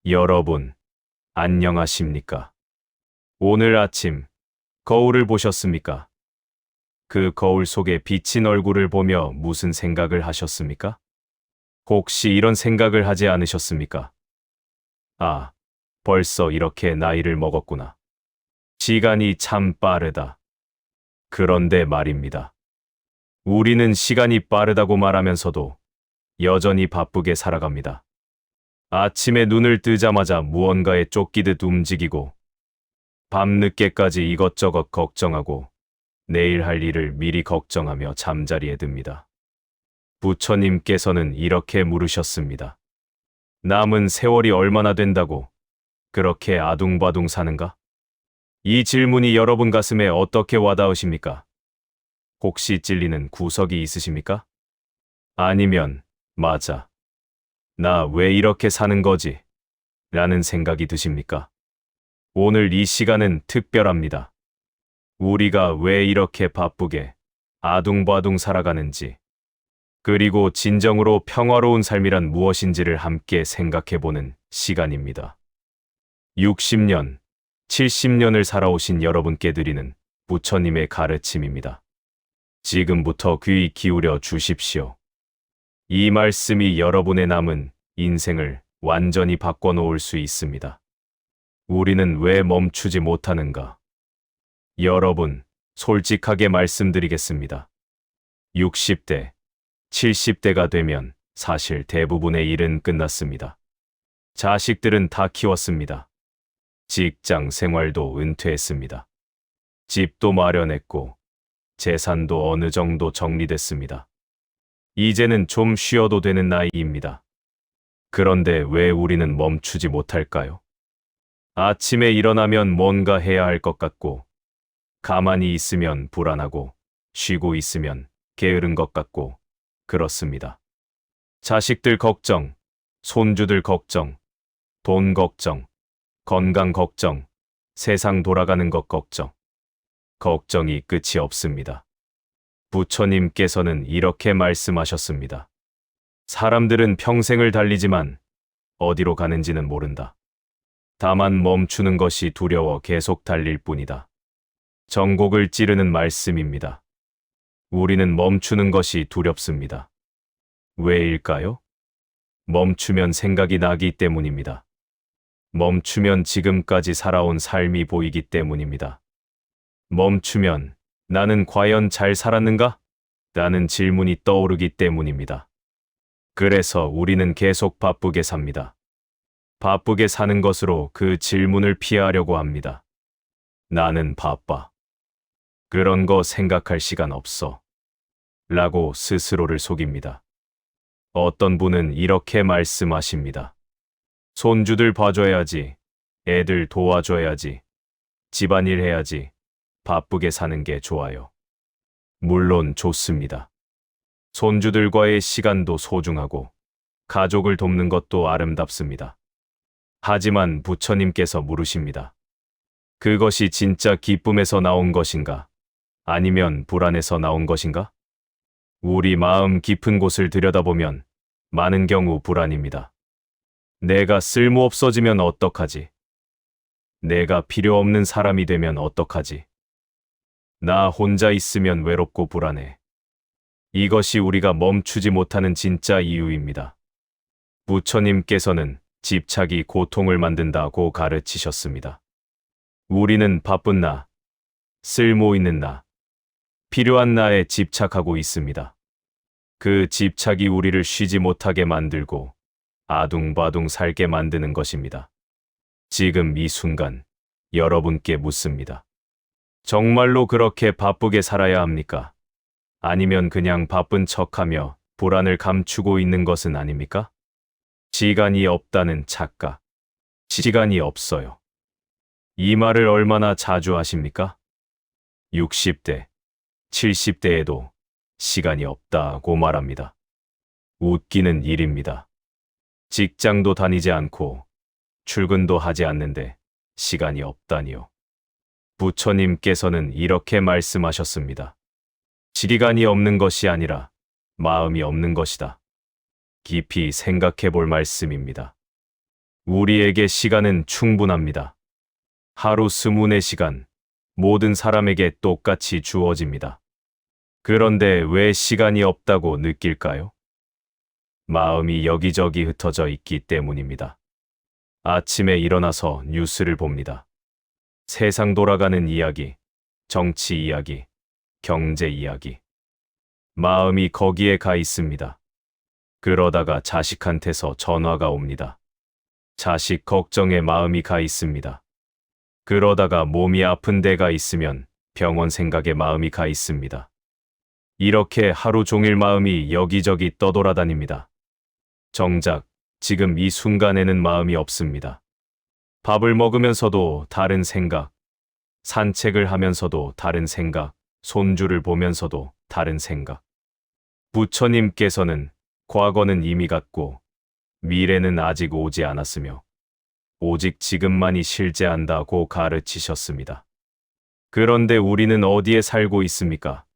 여러분, 안녕하십니까? 오늘 아침 거울을 보셨습니까? 그 거울 속에 비친 얼굴을 보며 무슨 생각을 하셨습니까? 혹시 이런 생각을 하지 않으셨습니까? 아, 벌써 이렇게 나이를 먹었구나. 시간이 참 빠르다. 그런데 말입니다. 우리는 시간이 빠르다고 말하면서도 여전히 바쁘게 살아갑니다. 아침에 눈을 뜨자마자 무언가에 쫓기듯 움직이고 밤늦게까지 이것저것 걱정하고 내일 할 일을 미리 걱정하며 잠자리에 듭니다. 부처님께서는 이렇게 물으셨습니다. 남은 세월이 얼마나 된다고 그렇게 아둥바둥 사는가? 이 질문이 여러분 가슴에 어떻게 와닿으십니까? 혹시 찔리는 구석이 있으십니까? 아니면, 맞아. 나 왜 이렇게 사는 거지? 라는 생각이 드십니까? 오늘 이 시간은 특별합니다. 우리가 왜 이렇게 바쁘게 아둥바둥 살아가는지, 그리고 진정으로 평화로운 삶이란 무엇인지를 함께 생각해보는 시간입니다. 60년, 70년을 살아오신 여러분께 드리는 부처님의 가르침입니다. 지금부터 귀 기울여 주십시오. 이 말씀이 여러분의 남은 인생을 완전히 바꿔놓을 수 있습니다. 우리는 왜 멈추지 못하는가? 여러분, 솔직하게 말씀드리겠습니다. 60대, 70대가 되면 사실 대부분의 일은 끝났습니다. 자식들은 다 키웠습니다. 직장 생활도 은퇴했습니다. 집도 마련했고, 재산도 어느 정도 정리됐습니다. 이제는 좀 쉬어도 되는 나이입니다. 그런데 왜 우리는 멈추지 못할까요? 아침에 일어나면 뭔가 해야 할 것 같고, 가만히 있으면 불안하고, 쉬고 있으면 게으른 것 같고, 그렇습니다. 자식들 걱정, 손주들 걱정, 돈 걱정, 건강 걱정, 세상 돌아가는 것 걱정. 걱정이 끝이 없습니다. 부처님께서는 이렇게 말씀하셨습니다. 사람들은 평생을 달리지만 어디로 가는지는 모른다. 다만 멈추는 것이 두려워 계속 달릴 뿐이다. 전곡을 찌르는 말씀입니다. 우리는 멈추는 것이 두렵습니다. 왜일까요? 멈추면 생각이 나기 때문입니다. 멈추면 지금까지 살아온 삶이 보이기 때문입니다. 멈추면 나는 과연 잘 살았는가? 라는 질문이 떠오르기 때문입니다. 그래서 우리는 계속 바쁘게 삽니다. 바쁘게 사는 것으로 그 질문을 피하려고 합니다. 나는 바빠. 그런 거 생각할 시간 없어. 라고 스스로를 속입니다. 어떤 분은 이렇게 말씀하십니다. 손주들 봐줘야지. 애들 도와줘야지. 집안일 해야지. 바쁘게 사는 게 좋아요. 물론 좋습니다. 손주들과의 시간도 소중하고 가족을 돕는 것도 아름답습니다. 하지만 부처님께서 물으십니다. 그것이 진짜 기쁨에서 나온 것인가? 아니면 불안에서 나온 것인가? 우리 마음 깊은 곳을 들여다보면 많은 경우 불안입니다. 내가 쓸모없어지면 어떡하지? 내가 필요 없는 사람이 되면 어떡하지? 나 혼자 있으면 외롭고 불안해. 이것이 우리가 멈추지 못하는 진짜 이유입니다. 부처님께서는 집착이 고통을 만든다고 가르치셨습니다. 우리는 바쁜 나, 쓸모 있는 나, 필요한 나에 집착하고 있습니다. 그 집착이 우리를 쉬지 못하게 만들고 아둥바둥 살게 만드는 것입니다. 지금 이 순간 여러분께 묻습니다. 정말로 그렇게 바쁘게 살아야 합니까? 아니면 그냥 바쁜 척하며 불안을 감추고 있는 것은 아닙니까? 시간이 없다는 착각. 시간이 없어요. 이 말을 얼마나 자주 하십니까? 60대, 70대에도 시간이 없다고 말합니다. 웃기는 일입니다. 직장도 다니지 않고 출근도 하지 않는데 시간이 없다니요. 부처님께서는 이렇게 말씀하셨습니다. 시간이 없는 것이 아니라 마음이 없는 것이다. 깊이 생각해 볼 말씀입니다. 우리에게 시간은 충분합니다. 하루 24시간, 모든 사람에게 똑같이 주어집니다. 그런데 왜 시간이 없다고 느낄까요? 마음이 여기저기 흩어져 있기 때문입니다. 아침에 일어나서 뉴스를 봅니다. 세상 돌아가는 이야기, 정치 이야기, 경제 이야기. 마음이 거기에 가 있습니다. 그러다가 자식한테서 전화가 옵니다. 자식 걱정에 마음이 가 있습니다. 그러다가 몸이 아픈 데가 있으면 병원 생각에 마음이 가 있습니다. 이렇게 하루 종일 마음이 여기저기 떠돌아다닙니다. 정작 지금 이 순간에는 마음이 없습니다. 밥을 먹으면서도 다른 생각, 산책을 하면서도 다른 생각, 손주를 보면서도 다른 생각. 부처님께서는 과거는 이미 갔고 미래는 아직 오지 않았으며 오직 지금만이 실재한다고 가르치셨습니다. 그런데 우리는 어디에 살고 있습니까?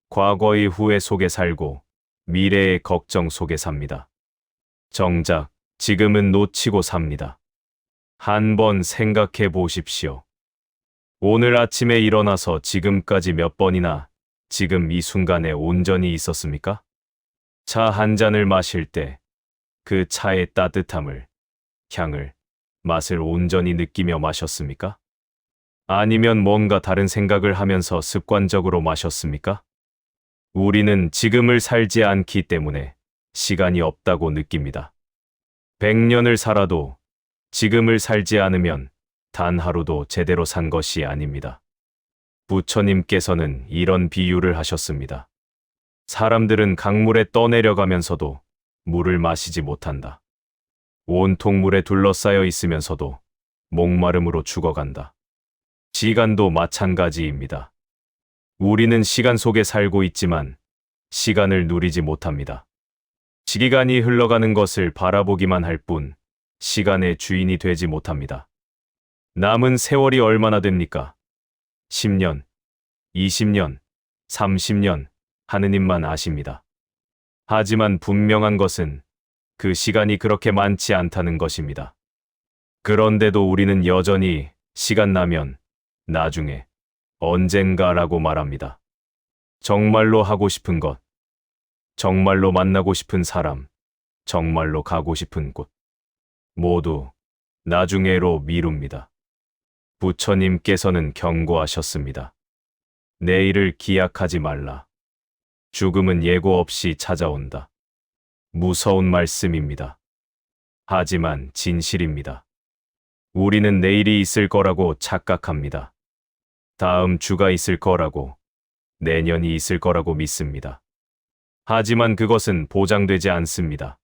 과거의 후회 속에 살고 미래의 걱정 속에 삽니다. 정작 지금은 놓치고 삽니다. 한번 생각해 보십시오. 오늘 아침에 일어나서 지금까지 몇 번이나 지금 이 순간에 온전히 있었습니까? 차 한 잔을 마실 때 그 차의 따뜻함을, 향을, 맛을 온전히 느끼며 마셨습니까? 아니면 뭔가 다른 생각을 하면서 습관적으로 마셨습니까? 우리는 지금을 살지 않기 때문에 시간이 없다고 느낍니다. 100년을 살아도 지금을 살지 않으면 단 하루도 제대로 산 것이 아닙니다. 부처님께서는 이런 비유를 하셨습니다. 사람들은 강물에 떠내려가면서도 물을 마시지 못한다. 온통 물에 둘러싸여 있으면서도 목마름으로 죽어간다. 시간도 마찬가지입니다. 우리는 시간 속에 살고 있지만 시간을 누리지 못합니다. 시간이 흘러가는 것을 바라보기만 할 뿐 시간의 주인이 되지 못합니다. 남은 세월이 얼마나 됩니까? 10년, 20년, 30년, 하느님만 아십니다. 하지만 분명한 것은 그 시간이 그렇게 많지 않다는 것입니다. 그런데도 우리는 여전히 시간 나면, 나중에, 언젠가라고 말합니다. 정말로 하고 싶은 것, 정말로 만나고 싶은 사람, 정말로 가고 싶은 곳, 모두 나중에로 미룹니다. 부처님께서는 경고하셨습니다. 내일을 기약하지 말라. 죽음은 예고 없이 찾아온다. 무서운 말씀입니다. 하지만 진실입니다. 우리는 내일이 있을 거라고 착각합니다. 다음 주가 있을 거라고, 내년이 있을 거라고 믿습니다. 하지만 그것은 보장되지 않습니다.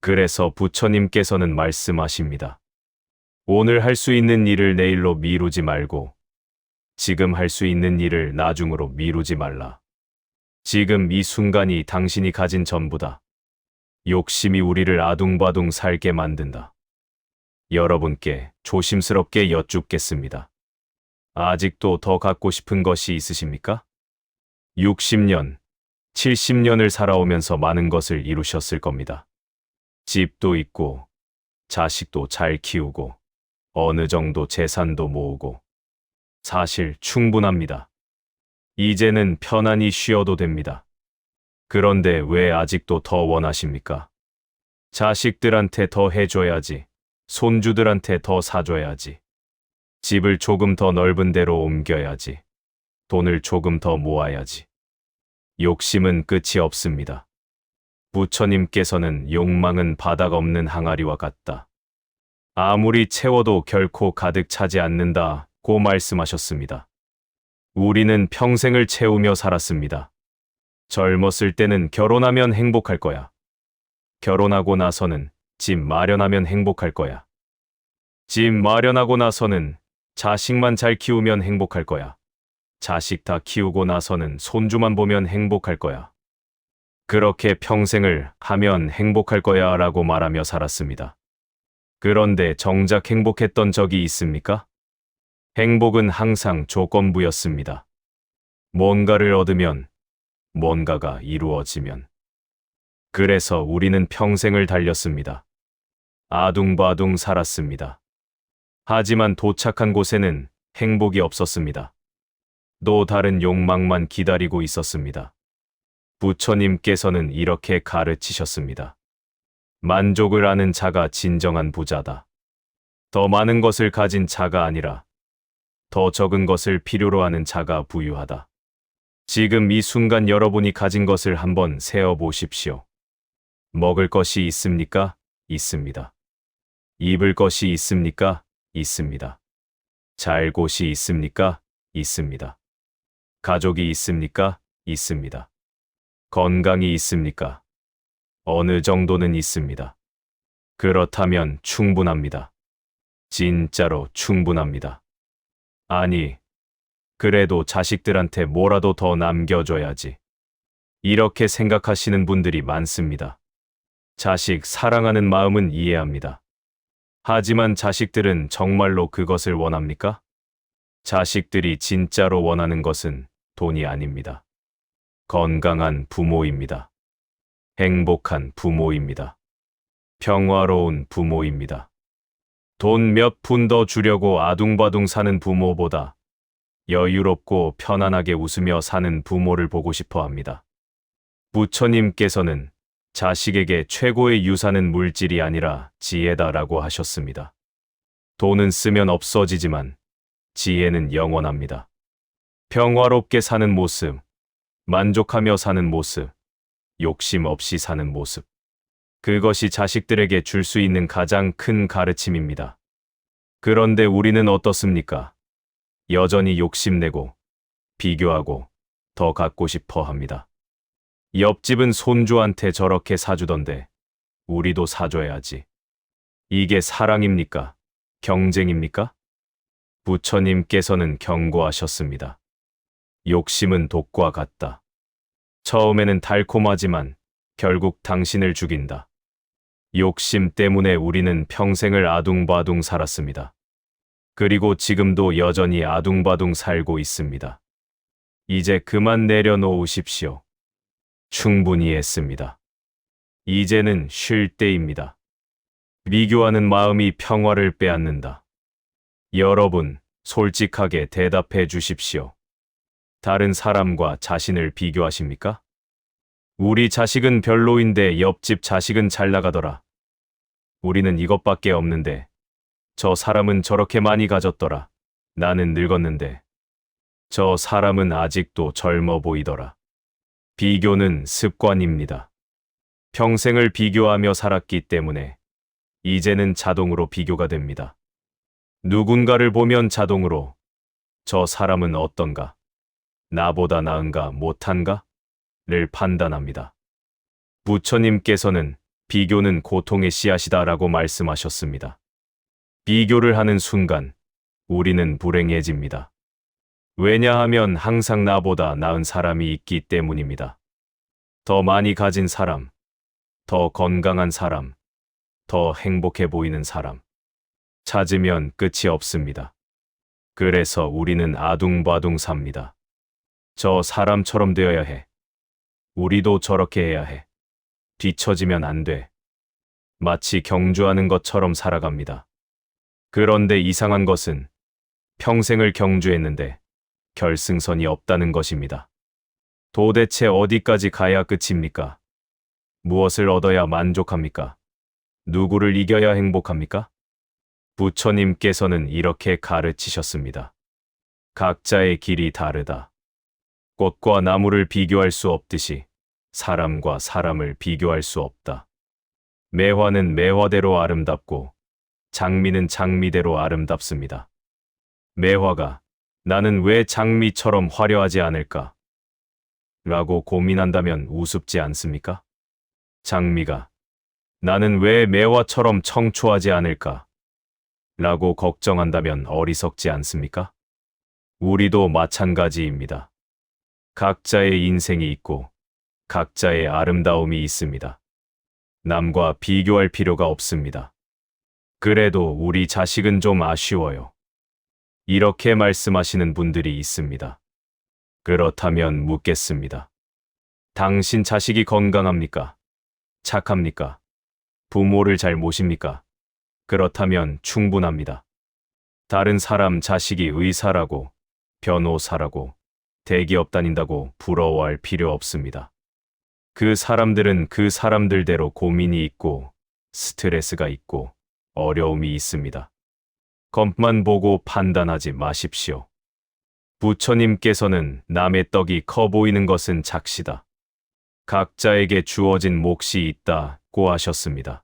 그래서 부처님께서는 말씀하십니다. 오늘 할 수 있는 일을 내일로 미루지 말고, 지금 할 수 있는 일을 나중으로 미루지 말라. 지금 이 순간이 당신이 가진 전부다. 욕심이 우리를 아둥바둥 살게 만든다. 여러분께 조심스럽게 여쭙겠습니다. 아직도 더 갖고 싶은 것이 있으십니까? 60년, 70년을 살아오면서 많은 것을 이루셨을 겁니다. 집도 있고, 자식도 잘 키우고, 어느 정도 재산도 모으고, 사실 충분합니다. 이제는 편안히 쉬어도 됩니다. 그런데 왜 아직도 더 원하십니까? 자식들한테 더 해줘야지. 손주들한테 더 사줘야지. 집을 조금 더 넓은 데로 옮겨야지. 돈을 조금 더 모아야지. 욕심은 끝이 없습니다. 부처님께서는 욕망은 바닥 없는 항아리와 같다. 아무리 채워도 결코 가득 차지 않는다고 말씀하셨습니다. 우리는 평생을 채우며 살았습니다. 젊었을 때는 결혼하면 행복할 거야. 결혼하고 나서는 집 마련하면 행복할 거야. 집 마련하고 나서는 자식만 잘 키우면 행복할 거야. 자식 다 키우고 나서는 손주만 보면 행복할 거야. 그렇게 평생을 하면 행복할 거야 라고 말하며 살았습니다. 그런데 정작 행복했던 적이 있습니까? 행복은 항상 조건부였습니다. 뭔가를 얻으면, 뭔가가 이루어지면. 그래서 우리는 평생을 달렸습니다. 아둥바둥 살았습니다. 하지만 도착한 곳에는 행복이 없었습니다. 또 다른 욕망만 기다리고 있었습니다. 부처님께서는 이렇게 가르치셨습니다. 만족을 아는 자가 진정한 부자다. 더 많은 것을 가진 자가 아니라 더 적은 것을 필요로 하는 자가 부유하다. 지금 이 순간 여러분이 가진 것을 한번 세어 보십시오. 먹을 것이 있습니까? 있습니다. 입을 것이 있습니까? 있습니다. 잘 곳이 있습니까? 있습니다. 가족이 있습니까? 있습니다. 건강이 있습니까? 어느 정도는 있습니다. 그렇다면 충분합니다. 진짜로 충분합니다. 아니, 그래도 자식들한테 뭐라도 더 남겨줘야지. 이렇게 생각하시는 분들이 많습니다. 자식 사랑하는 마음은 이해합니다. 하지만 자식들은 정말로 그것을 원합니까? 자식들이 진짜로 원하는 것은 돈이 아닙니다. 건강한 부모입니다. 행복한 부모입니다. 평화로운 부모입니다. 돈 몇 푼 더 주려고 아둥바둥 사는 부모보다 여유롭고 편안하게 웃으며 사는 부모를 보고 싶어 합니다. 부처님께서는 자식에게 최고의 유산은 물질이 아니라 지혜다라고 하셨습니다. 돈은 쓰면 없어지지만 지혜는 영원합니다. 평화롭게 사는 모습, 만족하며 사는 모습, 욕심 없이 사는 모습. 그것이 자식들에게 줄 수 있는 가장 큰 가르침입니다. 그런데 우리는 어떻습니까? 여전히 욕심내고, 비교하고, 더 갖고 싶어 합니다. 옆집은 손주한테 저렇게 사주던데, 우리도 사줘야지. 이게 사랑입니까? 경쟁입니까? 부처님께서는 경고하셨습니다. 욕심은 독과 같다. 처음에는 달콤하지만 결국 당신을 죽인다. 욕심 때문에 우리는 평생을 아둥바둥 살았습니다. 그리고 지금도 여전히 아둥바둥 살고 있습니다. 이제 그만 내려놓으십시오. 충분히 했습니다. 이제는 쉴 때입니다. 비교하는 마음이 평화를 빼앗는다. 여러분, 솔직하게 대답해 주십시오. 다른 사람과 자신을 비교하십니까? 우리 자식은 별로인데 옆집 자식은 잘 나가더라. 우리는 이것밖에 없는데 저 사람은 저렇게 많이 가졌더라. 나는 늙었는데 저 사람은 아직도 젊어 보이더라. 비교는 습관입니다. 평생을 비교하며 살았기 때문에 이제는 자동으로 비교가 됩니다. 누군가를 보면 자동으로 저 사람은 어떤가? 나보다 나은가 못한가? 를 판단합니다. 부처님께서는 비교는 고통의 씨앗이다라고 말씀하셨습니다. 비교를 하는 순간 우리는 불행해집니다. 왜냐하면 항상 나보다 나은 사람이 있기 때문입니다. 더 많이 가진 사람, 더 건강한 사람, 더 행복해 보이는 사람. 찾으면 끝이 없습니다. 그래서 우리는 아둥바둥 삽니다. 저 사람처럼 되어야 해. 우리도 저렇게 해야 해. 뒤처지면 안 돼. 마치 경주하는 것처럼 살아갑니다. 그런데 이상한 것은 평생을 경주했는데 결승선이 없다는 것입니다. 도대체 어디까지 가야 끝입니까? 무엇을 얻어야 만족합니까? 누구를 이겨야 행복합니까? 부처님께서는 이렇게 가르치셨습니다. 각자의 길이 다르다. 꽃과 나무를 비교할 수 없듯이 사람과 사람을 비교할 수 없다. 매화는 매화대로 아름답고 장미는 장미대로 아름답습니다. 매화가 나는 왜 장미처럼 화려하지 않을까? 라고 고민한다면 우습지 않습니까? 장미가 나는 왜 매화처럼 청초하지 않을까? 라고 걱정한다면 어리석지 않습니까? 우리도 마찬가지입니다. 각자의 인생이 있고 각자의 아름다움이 있습니다. 남과 비교할 필요가 없습니다. 그래도 우리 자식은 좀 아쉬워요. 이렇게 말씀하시는 분들이 있습니다. 그렇다면 묻겠습니다. 당신 자식이 건강합니까? 착합니까? 부모를 잘 모십니까? 그렇다면 충분합니다. 다른 사람 자식이 의사라고, 변호사라고, 대기업 다닌다고 부러워할 필요 없습니다. 그 사람들은 그 사람들대로 고민이 있고, 스트레스가 있고, 어려움이 있습니다. 겉만 보고 판단하지 마십시오. 부처님께서는 남의 떡이 커 보이는 것은 작시다. 각자에게 주어진 몫이 있다고 하셨습니다.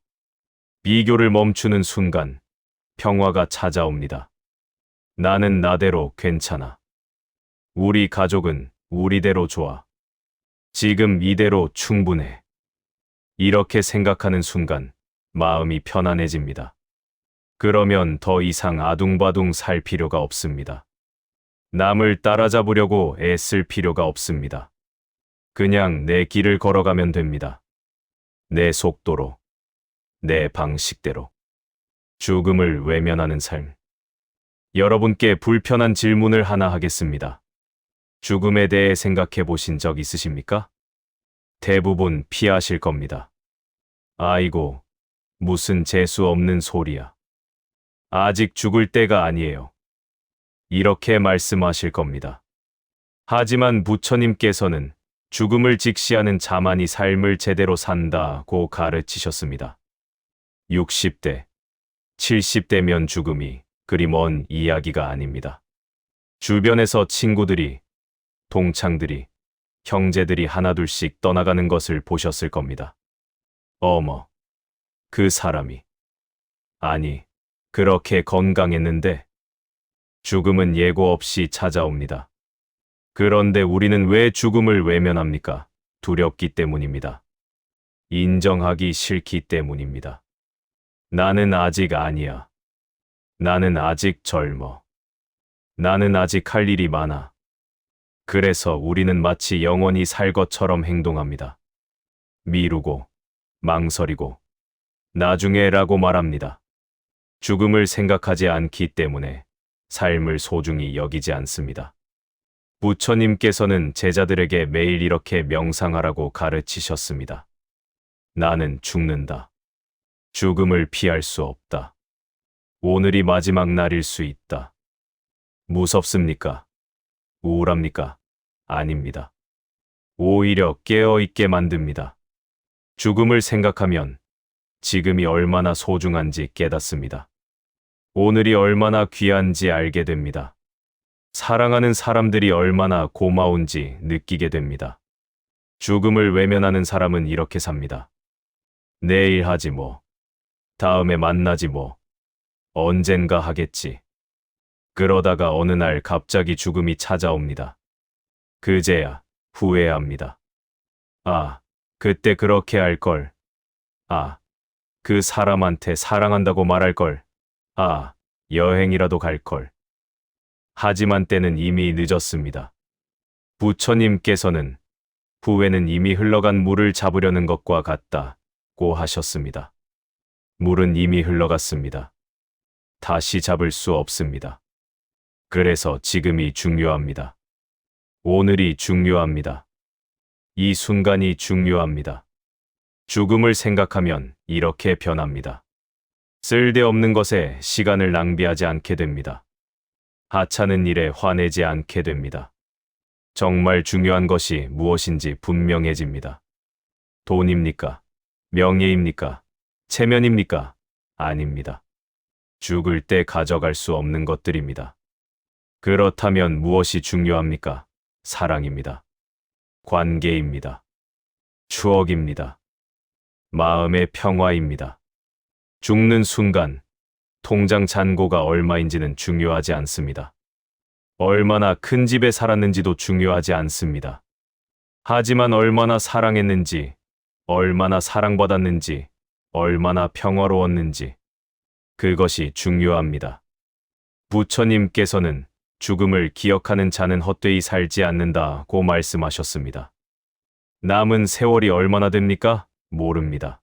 비교를 멈추는 순간 평화가 찾아옵니다. 나는 나대로 괜찮아. 우리 가족은 우리대로 좋아. 지금 이대로 충분해. 이렇게 생각하는 순간 마음이 편안해집니다. 그러면 더 이상 아둥바둥 살 필요가 없습니다. 남을 따라잡으려고 애쓸 필요가 없습니다. 그냥 내 길을 걸어가면 됩니다. 내 속도로, 내 방식대로. 죽음을 외면하는 삶. 여러분께 불편한 질문을 하나 하겠습니다. 죽음에 대해 생각해 보신 적 있으십니까? 대부분 피하실 겁니다. 아이고, 무슨 재수 없는 소리야. 아직 죽을 때가 아니에요. 이렇게 말씀하실 겁니다. 하지만 부처님께서는 죽음을 직시하는 자만이 삶을 제대로 산다고 가르치셨습니다. 60대, 70대면 죽음이 그리 먼 이야기가 아닙니다. 주변에서 친구들이, 동창들이, 형제들이 하나둘씩 떠나가는 것을 보셨을 겁니다. 어머, 그 사람이. 아니, 그렇게 건강했는데. 죽음은 예고 없이 찾아옵니다. 그런데 우리는 왜 죽음을 외면합니까? 두렵기 때문입니다. 인정하기 싫기 때문입니다. 나는 아직 아니야. 나는 아직 젊어. 나는 아직 할 일이 많아. 그래서 우리는 마치 영원히 살 것처럼 행동합니다. 미루고, 망설이고, 나중에라고 말합니다. 죽음을 생각하지 않기 때문에 삶을 소중히 여기지 않습니다. 부처님께서는 제자들에게 매일 이렇게 명상하라고 가르치셨습니다. 나는 죽는다. 죽음을 피할 수 없다. 오늘이 마지막 날일 수 있다. 무섭습니까? 우울합니까? 아닙니다. 오히려 깨어있게 만듭니다. 죽음을 생각하면 지금이 얼마나 소중한지 깨닫습니다. 오늘이 얼마나 귀한지 알게 됩니다. 사랑하는 사람들이 얼마나 고마운지 느끼게 됩니다. 죽음을 외면하는 사람은 이렇게 삽니다. 내일 하지 뭐. 다음에 만나지 뭐. 언젠가 하겠지. 그러다가 어느 날 갑자기 죽음이 찾아옵니다. 그제야 후회합니다. 아, 그때 그렇게 할 걸. 아, 그 사람한테 사랑한다고 말할 걸. 아, 여행이라도 갈 걸. 하지만 때는 이미 늦었습니다. 부처님께서는 후회는 이미 흘러간 물을 잡으려는 것과 같다고 하셨습니다. 물은 이미 흘러갔습니다. 다시 잡을 수 없습니다. 그래서 지금이 중요합니다. 오늘이 중요합니다. 이 순간이 중요합니다. 죽음을 생각하면 이렇게 변합니다. 쓸데없는 것에 시간을 낭비하지 않게 됩니다. 하찮은 일에 화내지 않게 됩니다. 정말 중요한 것이 무엇인지 분명해집니다. 돈입니까? 명예입니까? 체면입니까? 아닙니다. 죽을 때 가져갈 수 없는 것들입니다. 그렇다면 무엇이 중요합니까? 사랑입니다. 관계입니다. 추억입니다. 마음의 평화입니다. 죽는 순간 통장 잔고가 얼마인지는 중요하지 않습니다. 얼마나 큰 집에 살았는지도 중요하지 않습니다. 하지만 얼마나 사랑했는지, 얼마나 사랑받았는지, 얼마나 평화로웠는지, 그것이 중요합니다. 부처님께서는 죽음을 기억하는 자는 헛되이 살지 않는다고 말씀하셨습니다. 남은 세월이 얼마나 됩니까? 모릅니다.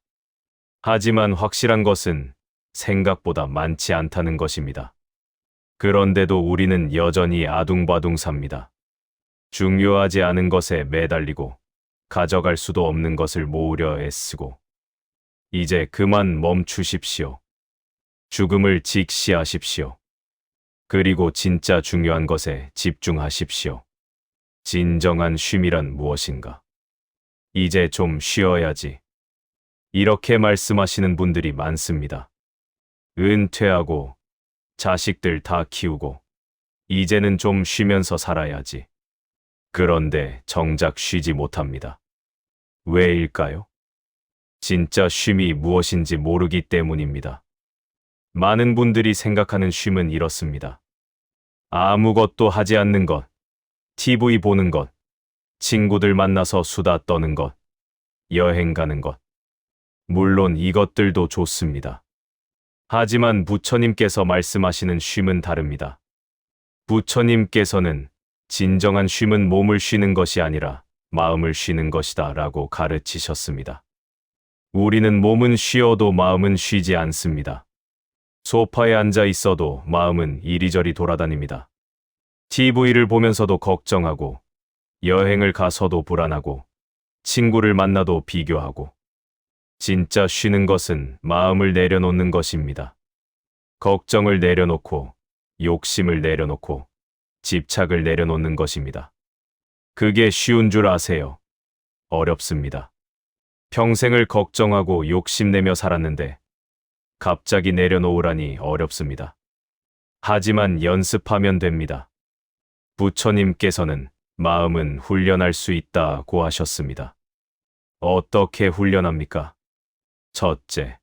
하지만 확실한 것은 생각보다 많지 않다는 것입니다. 그런데도 우리는 여전히 아둥바둥 삽니다. 중요하지 않은 것에 매달리고 가져갈 수도 없는 것을 모으려 애쓰고 이제 그만 멈추십시오. 죽음을 직시하십시오. 그리고 진짜 중요한 것에 집중하십시오. 진정한 쉼이란 무엇인가? 이제 좀 쉬어야지. 이렇게 말씀하시는 분들이 많습니다. 은퇴하고 자식들 다 키우고 이제는 좀 쉬면서 살아야지. 그런데 정작 쉬지 못합니다. 왜일까요? 진짜 쉼이 무엇인지 모르기 때문입니다. 많은 분들이 생각하는 쉼은 이렇습니다. 아무것도 하지 않는 것, TV 보는 것, 친구들 만나서 수다 떠는 것, 여행 가는 것. 물론 이것들도 좋습니다. 하지만 부처님께서 말씀하시는 쉼은 다릅니다. 부처님께서는 진정한 쉼은 몸을 쉬는 것이 아니라 마음을 쉬는 것이다 라고 가르치셨습니다. 우리는 몸은 쉬어도 마음은 쉬지 않습니다. 소파에 앉아 있어도 마음은 이리저리 돌아다닙니다. TV를 보면서도 걱정하고, 여행을 가서도 불안하고, 친구를 만나도 비교하고. 진짜 쉬는 것은 마음을 내려놓는 것입니다. 걱정을 내려놓고, 욕심을 내려놓고, 집착을 내려놓는 것입니다. 그게 쉬운 줄 아세요? 어렵습니다. 평생을 걱정하고 욕심내며 살았는데 갑자기 내려놓으라니 어렵습니다. 하지만 연습하면 됩니다. 부처님께서는 마음은 훈련할 수 있다고 하셨습니다. 어떻게 훈련합니까? 첫째,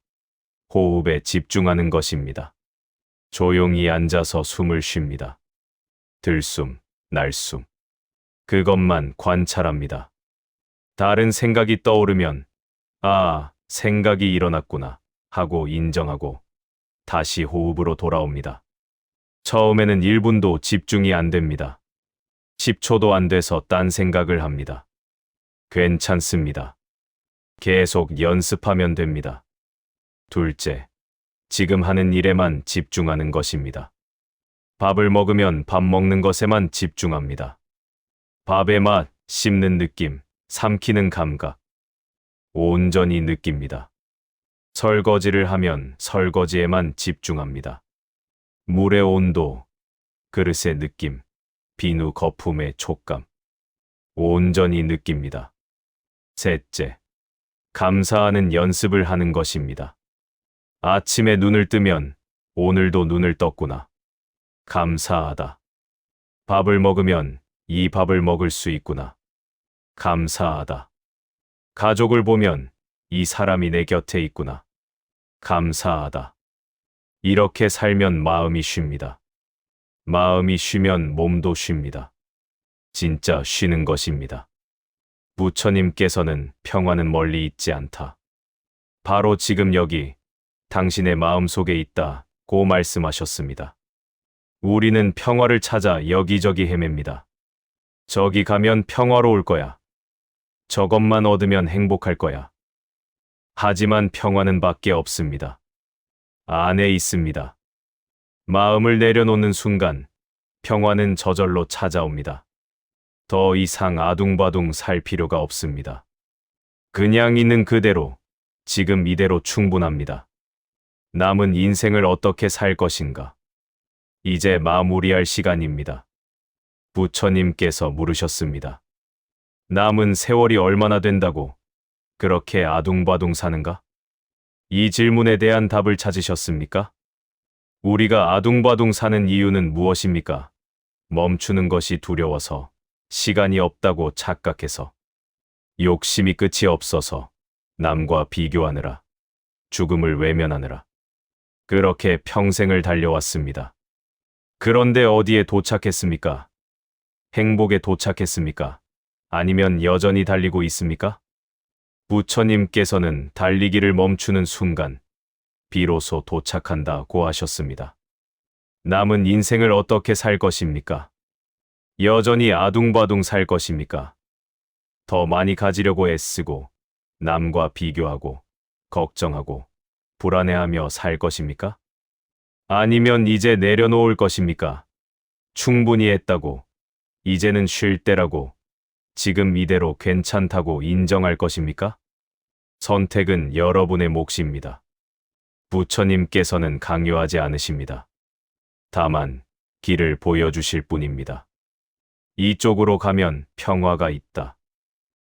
호흡에 집중하는 것입니다. 조용히 앉아서 숨을 쉽니다. 들숨, 날숨. 그것만 관찰합니다. 다른 생각이 떠오르면 생각이 일어났구나 하고 인정하고 다시 호흡으로 돌아옵니다. 처음에는 1분도 집중이 안 됩니다. 10초도 안 돼서 딴 생각을 합니다. 괜찮습니다. 계속 연습하면 됩니다. 둘째, 지금 하는 일에만 집중하는 것입니다. 밥을 먹으면 밥 먹는 것에만 집중합니다. 밥의 맛, 씹는 느낌, 삼키는 감각, 온전히 느낍니다. 설거지를 하면 설거지에만 집중합니다. 물의 온도, 그릇의 느낌, 비누 거품의 촉감, 온전히 느낍니다. 셋째, 감사하는 연습을 하는 것입니다. 아침에 눈을 뜨면 오늘도 눈을 떴구나. 감사하다. 밥을 먹으면 이 밥을 먹을 수 있구나. 감사하다. 가족을 보면 이 사람이 내 곁에 있구나. 감사하다. 이렇게 살면 마음이 쉽니다. 마음이 쉬면 몸도 쉽니다. 진짜 쉬는 것입니다. 부처님께서는 평화는 멀리 있지 않다. 바로 지금 여기 당신의 마음 속에 있다고 말씀하셨습니다. 우리는 평화를 찾아 여기저기 헤맵니다. 저기 가면 평화로울 거야. 저것만 얻으면 행복할 거야. 하지만 평화는 밖에 없습니다. 안에 있습니다. 마음을 내려놓는 순간 평화는 저절로 찾아옵니다. 더 이상 아둥바둥 살 필요가 없습니다. 그냥 있는 그대로, 지금 이대로 충분합니다. 남은 인생을 어떻게 살 것인가? 이제 마무리할 시간입니다. 부처님께서 물으셨습니다. 남은 세월이 얼마나 된다고 그렇게 아둥바둥 사는가? 이 질문에 대한 답을 찾으셨습니까? 우리가 아둥바둥 사는 이유는 무엇입니까? 멈추는 것이 두려워서, 시간이 없다고 착각해서, 욕심이 끝이 없어서, 남과 비교하느라, 죽음을 외면하느라, 그렇게 평생을 달려왔습니다. 그런데 어디에 도착했습니까? 행복에 도착했습니까? 아니면 여전히 달리고 있습니까? 부처님께서는 달리기를 멈추는 순간 비로소 도착한다고 하셨습니다. 남은 인생을 어떻게 살 것입니까? 여전히 아둥바둥 살 것입니까? 더 많이 가지려고 애쓰고 남과 비교하고 걱정하고 불안해하며 살 것입니까? 아니면 이제 내려놓을 것입니까? 충분히 했다고, 이제는 쉴 때라고, 지금 이대로 괜찮다고 인정할 것입니까? 선택은 여러분의 몫입니다. 부처님께서는 강요하지 않으십니다. 다만 길을 보여주실 뿐입니다. 이쪽으로 가면 평화가 있다.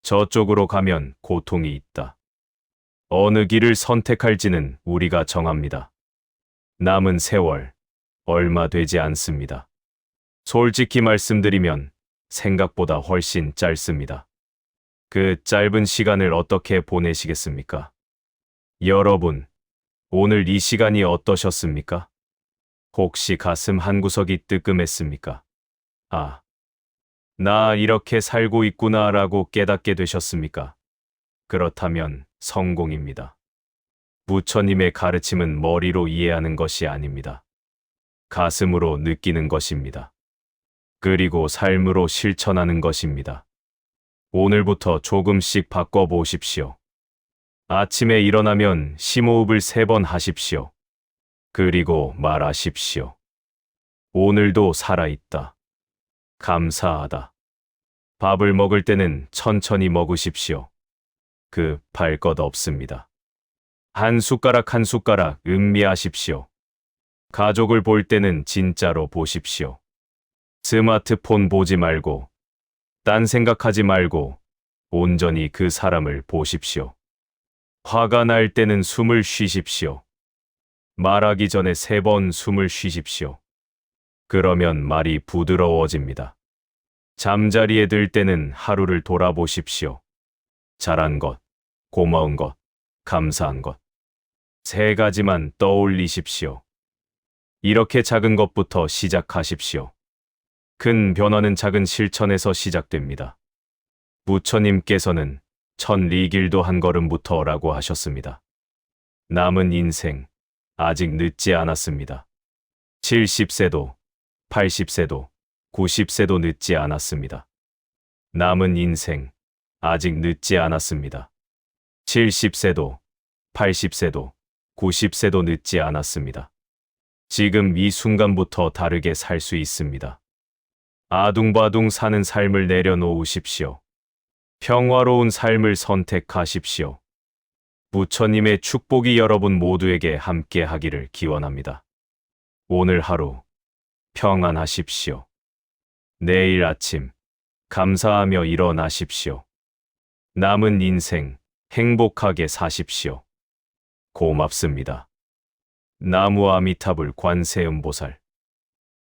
저쪽으로 가면 고통이 있다. 어느 길을 선택할지는 우리가 정합니다. 남은 세월 얼마 되지 않습니다. 솔직히 말씀드리면 생각보다 훨씬 짧습니다. 그 짧은 시간을 어떻게 보내시겠습니까? 여러분, 오늘 이 시간이 어떠셨습니까? 혹시 가슴 한구석이 뜨끔했습니까? 아, 나 이렇게 살고 있구나라고 깨닫게 되셨습니까? 그렇다면 성공입니다. 부처님의 가르침은 머리로 이해하는 것이 아닙니다. 가슴으로 느끼는 것입니다. 그리고 삶으로 실천하는 것입니다. 오늘부터 조금씩 바꿔보십시오. 아침에 일어나면 심호흡을 3번 하십시오. 그리고 말하십시오. 오늘도 살아있다. 감사하다. 밥을 먹을 때는 천천히 먹으십시오. 급할 것 없습니다. 한 숟가락 한 숟가락 음미하십시오. 가족을 볼 때는 진짜로 보십시오. 스마트폰 보지 말고, 딴 생각하지 말고, 온전히 그 사람을 보십시오. 화가 날 때는 숨을 쉬십시오. 말하기 전에 3번 숨을 쉬십시오. 그러면 말이 부드러워집니다. 잠자리에 들 때는 하루를 돌아보십시오. 잘한 것, 고마운 것, 감사한 것. 3가지만 떠올리십시오. 이렇게 작은 것부터 시작하십시오. 큰 변화는 작은 실천에서 시작됩니다. 부처님께서는 천리길도 한 걸음부터라고 하셨습니다. 남은 인생 아직 늦지 않았습니다. 70세도, 80세도, 90세도 늦지 않았습니다. 남은 인생 아직 늦지 않았습니다. 70세도, 80세도, 90세도 늦지 않았습니다. 지금 이 순간부터 다르게 살 수 있습니다. 아둥바둥 사는 삶을 내려놓으십시오. 평화로운 삶을 선택하십시오. 부처님의 축복이 여러분 모두에게 함께 하기를 기원합니다. 오늘 하루 평안하십시오. 내일 아침 감사하며 일어나십시오. 남은 인생 행복하게 사십시오. 고맙습니다. 나무 아미타불 관세음보살